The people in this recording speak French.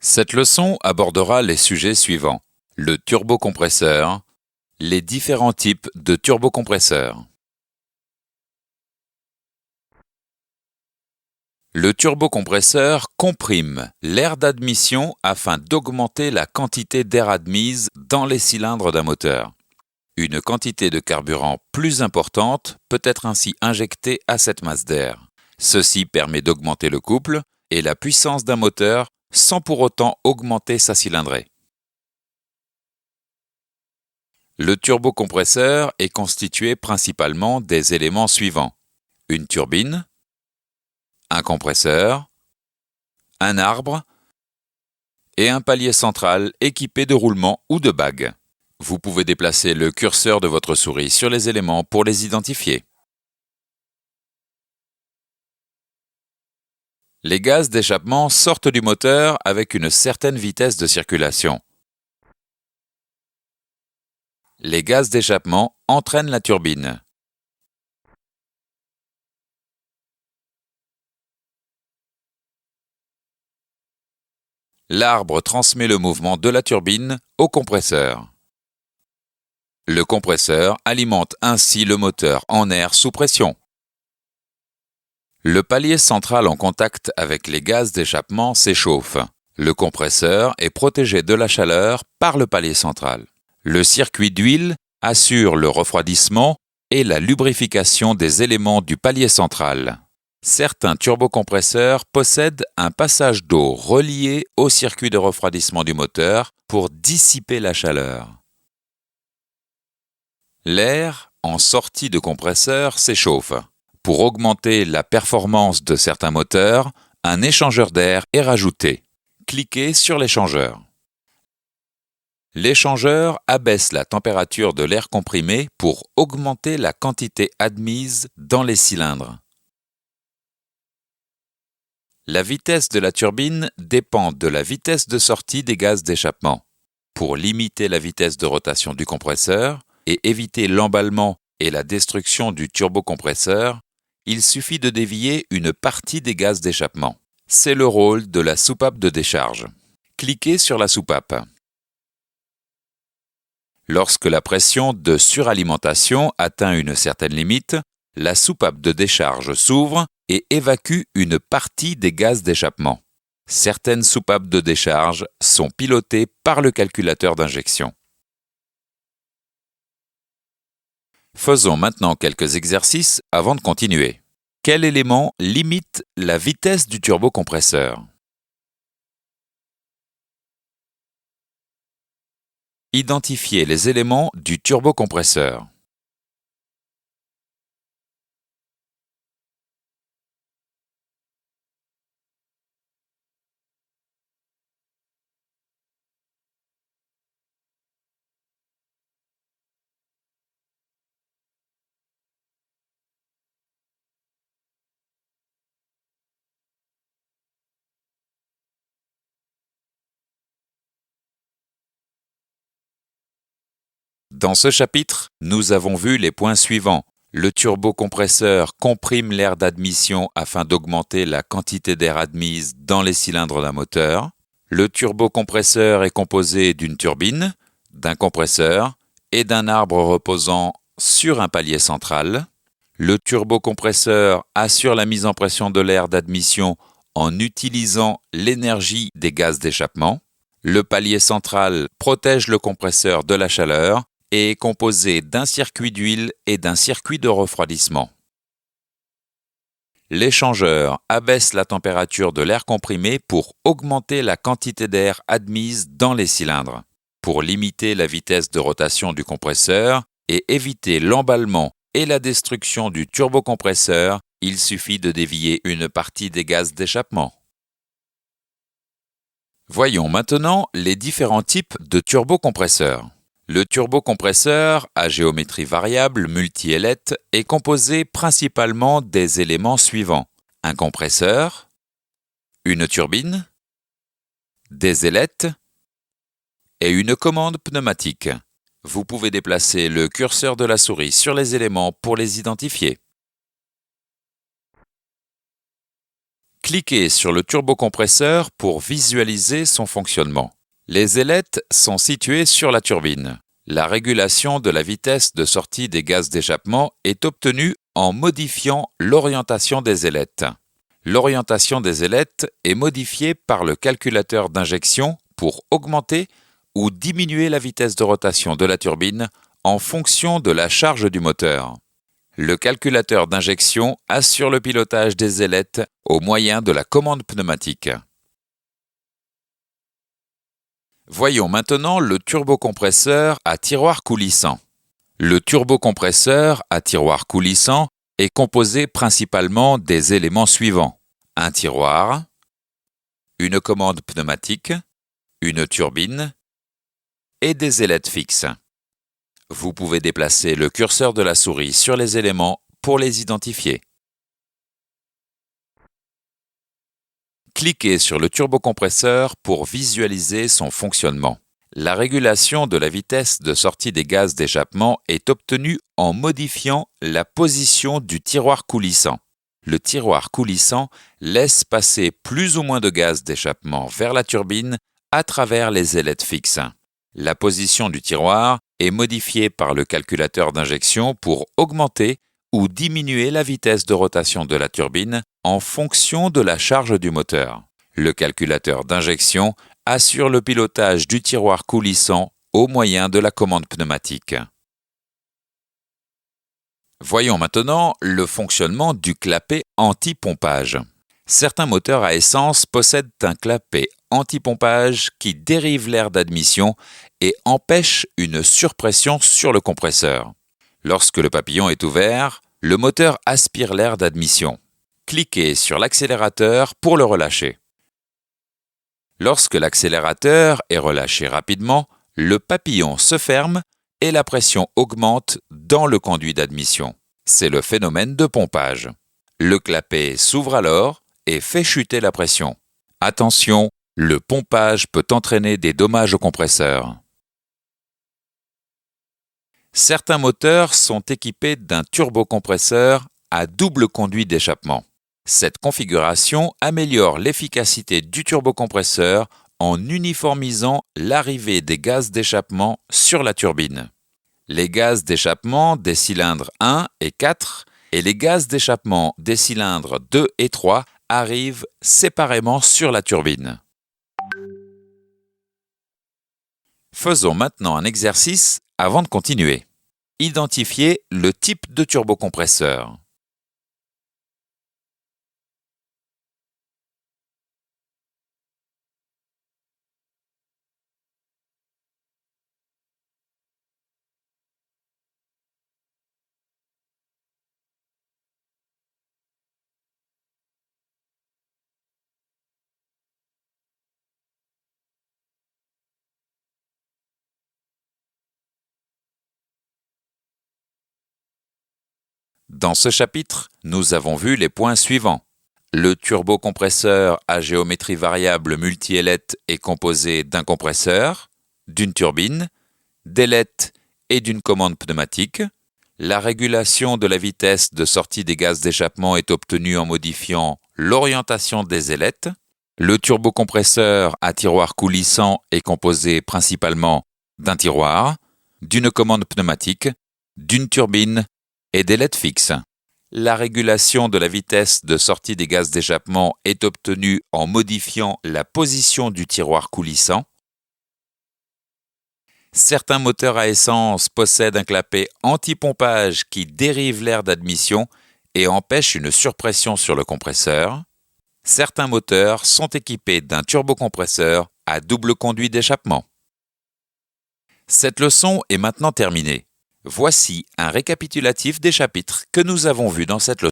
Cette leçon abordera les sujets suivants: le turbocompresseur, les différents types de turbocompresseurs. Le turbocompresseur comprime l'air d'admission afin d'augmenter la quantité d'air admise dans les cylindres d'un moteur. Une quantité de carburant plus importante peut être ainsi injectée à cette masse d'air. Ceci permet d'augmenter le couple et la puissance d'un moteur sans pour autant augmenter sa cylindrée. Le turbocompresseur est constitué principalement des éléments suivants: une turbine, un compresseur, un arbre et un palier central équipé de roulements ou de bagues. Vous pouvez déplacer le curseur de votre souris sur les éléments pour les identifier. Les gaz d'échappement sortent du moteur avec une certaine vitesse de circulation. Les gaz d'échappement entraînent la turbine. L'arbre transmet le mouvement de la turbine au compresseur. Le compresseur alimente ainsi le moteur en air sous pression. Le palier central en contact avec les gaz d'échappement s'échauffe. Le compresseur est protégé de la chaleur par le palier central. Le circuit d'huile assure le refroidissement et la lubrification des éléments du palier central. Certains turbocompresseurs possèdent un passage d'eau relié au circuit de refroidissement du moteur pour dissiper la chaleur. L'air en sortie de compresseur s'échauffe. Pour augmenter la performance de certains moteurs, un échangeur d'air est rajouté. Cliquez sur l'échangeur. L'échangeur abaisse la température de l'air comprimé pour augmenter la quantité admise dans les cylindres. La vitesse de la turbine dépend de la vitesse de sortie des gaz d'échappement. Pour limiter la vitesse de rotation du compresseur et éviter l'emballement et la destruction du turbocompresseur, il suffit de dévier une partie des gaz d'échappement. C'est le rôle de la soupape de décharge. Cliquez sur la soupape. Lorsque la pression de suralimentation atteint une certaine limite, la soupape de décharge s'ouvre et évacue une partie des gaz d'échappement. Certaines soupapes de décharge sont pilotées par le calculateur d'injection. Faisons maintenant quelques exercices avant de continuer. Quel élément limite la vitesse du turbocompresseur? Identifiez les éléments du turbocompresseur. Dans ce chapitre, nous avons vu les points suivants. Le turbocompresseur comprime l'air d'admission afin d'augmenter la quantité d'air admise dans les cylindres d'un moteur. Le turbocompresseur est composé d'une turbine, d'un compresseur et d'un arbre reposant sur un palier central. Le turbocompresseur assure la mise en pression de l'air d'admission en utilisant l'énergie des gaz d'échappement. Le palier central protège le compresseur de la chaleur et est composé d'un circuit d'huile et d'un circuit de refroidissement. L'échangeur abaisse la température de l'air comprimé pour augmenter la quantité d'air admise dans les cylindres. Pour limiter la vitesse de rotation du compresseur et éviter l'emballement et la destruction du turbocompresseur, il suffit de dévier une partie des gaz d'échappement. Voyons maintenant les différents types de turbocompresseurs. Le turbocompresseur à géométrie variable multi-ailette est composé principalement des éléments suivants: un compresseur, une turbine, des ailettes et une commande pneumatique. Vous pouvez déplacer le curseur de la souris sur les éléments pour les identifier. Cliquez sur le turbocompresseur pour visualiser son fonctionnement. Les ailettes sont situées sur la turbine. La régulation de la vitesse de sortie des gaz d'échappement est obtenue en modifiant l'orientation des ailettes. L'orientation des ailettes est modifiée par le calculateur d'injection pour augmenter ou diminuer la vitesse de rotation de la turbine en fonction de la charge du moteur. Le calculateur d'injection assure le pilotage des ailettes au moyen de la commande pneumatique. Voyons maintenant le turbocompresseur à tiroir coulissant. Le turbocompresseur à tiroir coulissant est composé principalement des éléments suivants: un tiroir, une commande pneumatique, une turbine et des ailettes fixes. Vous pouvez déplacer le curseur de la souris sur les éléments pour les identifier. Cliquez sur le turbocompresseur pour visualiser son fonctionnement. La régulation de la vitesse de sortie des gaz d'échappement est obtenue en modifiant la position du tiroir coulissant. Le tiroir coulissant laisse passer plus ou moins de gaz d'échappement vers la turbine à travers les ailettes fixes. La position du tiroir est modifiée par le calculateur d'injection pour augmenter ou diminuer la vitesse de rotation de la turbine en fonction de la charge du moteur. Le calculateur d'injection assure le pilotage du tiroir coulissant au moyen de la commande pneumatique. Voyons maintenant le fonctionnement du clapet anti-pompage. Certains moteurs à essence possèdent un clapet anti-pompage qui dérive l'air d'admission et empêche une surpression sur le compresseur. Lorsque le papillon est ouvert, le moteur aspire l'air d'admission. Cliquez sur l'accélérateur pour le relâcher. Lorsque l'accélérateur est relâché rapidement, le papillon se ferme et la pression augmente dans le conduit d'admission. C'est le phénomène de pompage. Le clapet s'ouvre alors et fait chuter la pression. Attention, le pompage peut entraîner des dommages au compresseur. Certains moteurs sont équipés d'un turbocompresseur à double conduit d'échappement. Cette configuration améliore l'efficacité du turbocompresseur en uniformisant l'arrivée des gaz d'échappement sur la turbine. Les gaz d'échappement des cylindres 1 et 4 et les gaz d'échappement des cylindres 2 et 3 arrivent séparément sur la turbine. Faisons maintenant un exercice avant de continuer. Identifiez le type de turbocompresseur. Dans ce chapitre, nous avons vu les points suivants. Le turbocompresseur à géométrie variable multi-ailettes est composé d'un compresseur, d'une turbine, d'ailettes et d'une commande pneumatique. La régulation de la vitesse de sortie des gaz d'échappement est obtenue en modifiant l'orientation des ailettes. Le turbocompresseur à tiroir coulissant est composé principalement d'un tiroir, d'une commande pneumatique, d'une turbine et d'ailettes fixes. La régulation de la vitesse de sortie des gaz d'échappement est obtenue en modifiant la position du tiroir coulissant. Certains moteurs à essence possèdent un clapet anti-pompage qui dérive l'air d'admission et empêche une surpression sur le compresseur. Certains moteurs sont équipés d'un turbocompresseur à double conduit d'échappement. Cette leçon est maintenant terminée. Voici un récapitulatif des chapitres que nous avons vus dans cette leçon.